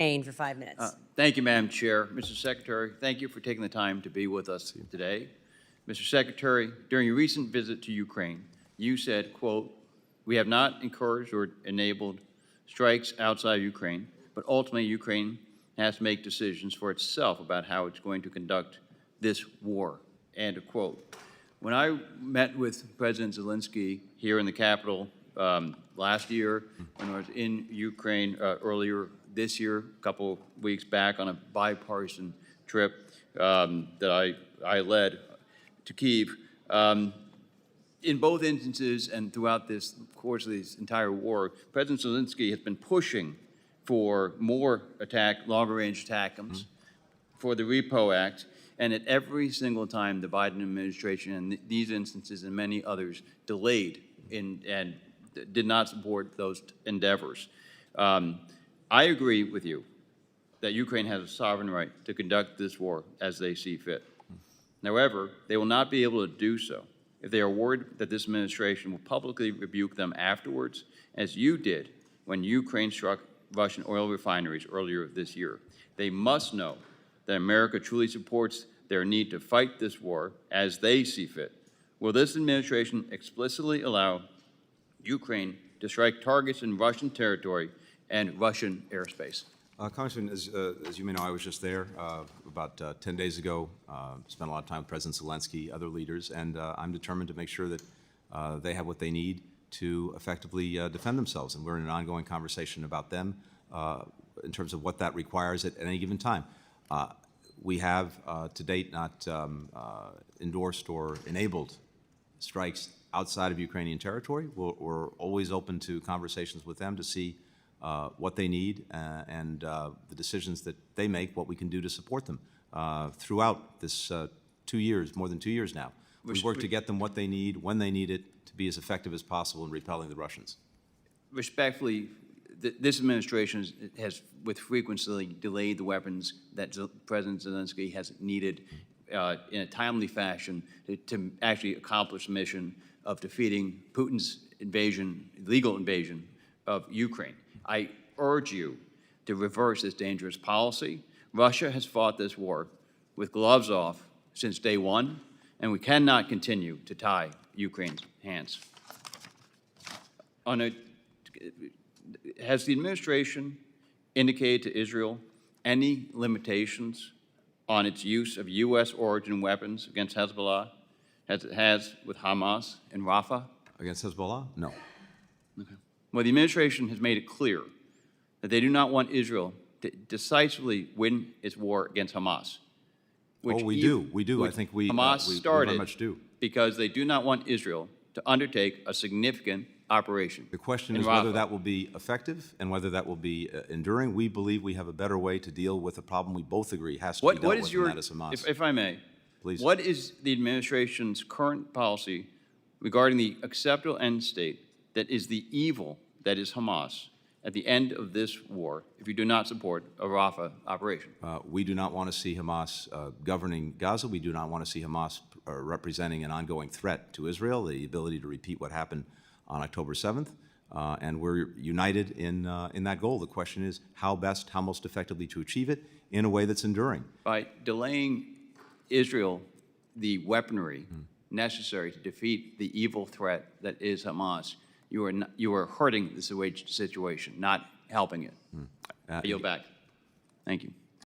for 5 minutes. Thank you, Madam Chair. Mr. Secretary, thank you for taking the time to be with us today. Mr. Secretary, during your recent visit to Ukraine, you said, quote, "We have not encouraged or enabled strikes outside of Ukraine, but ultimately Ukraine has to make decisions for itself about how it's going to conduct this war," end of quote. When I met with President Zelensky here in the Capitol last year, when I was in Ukraine earlier this year, a couple weeks back on a bipartisan trip that I led to Kyiv, in both instances and throughout this course of this entire war, President Zelensky has been pushing for more longer-range ATACMS, for the Repo Act, and at every single time the Biden administration, in these instances and many others, delayed and did not support those endeavors. I agree with you that Ukraine has a sovereign right to conduct this war as they see fit. However, they will not be able to do so if they are worried that this administration will publicly rebuke them afterwards, as you did when Ukraine struck Russian oil refineries earlier this year. They must know that America truly supports their need to fight this war as they see fit. Will this administration explicitly allow Ukraine to strike targets in Russian territory and Russian airspace? Congressman, as you may know, I was just there about 10 days ago, spent a lot of time with President Zelensky, other leaders, and I'm determined to make sure that they have what they need to effectively defend themselves. And we're in an ongoing conversation about them in terms of what that requires at any given time. We have, to date, not endorsed or enabled strikes outside of Ukrainian territory. We're always open to conversations with them to see what they need and the decisions that they make, what we can do to support them throughout this 2 years, more than 2 years now. We work to get them what they need, when they need it, to be as effective as possible in repelling the Russians. Respectfully, this administration has with frequency delayed the weapons that President Zelensky has needed in a timely fashion to actually accomplish the mission of defeating Putin's illegal invasion of Ukraine. I urge you to reverse this dangerous policy. Russia has fought this war with gloves off since day one, and we cannot continue to tie Ukraine's hands. Has the administration indicated to Israel any limitations on its use of U.S. origin weapons against Hezbollah, as it has with Hamas and Rafah? Against Hezbollah? No. Okay. Well, the administration has made it clear that they do not want Israel to decisively win its war against Hamas. Which we do. I think Hamas started very much do. Because they do not want Israel to undertake a significant operation. The question is whether that will be effective and whether that will be enduring. We believe we have a better way to deal with a problem we both agree has to be dealt with, and that is Hamas. If I may, please. What is the administration's current policy regarding the acceptable end state that is the evil that is Hamas at the end of this war if you do not support a Rafah operation? We do not want to see Hamas governing Gaza. We do not want to see Hamas representing an ongoing threat to Israel, the ability to repeat what happened on October 7th, and we're united in that goal. The question is how most effectively to achieve it in a way that's enduring. By delaying Israel the weaponry necessary to defeat the evil threat that is Hamas, you are hurting the situation, not helping it. I yield back. Thank you.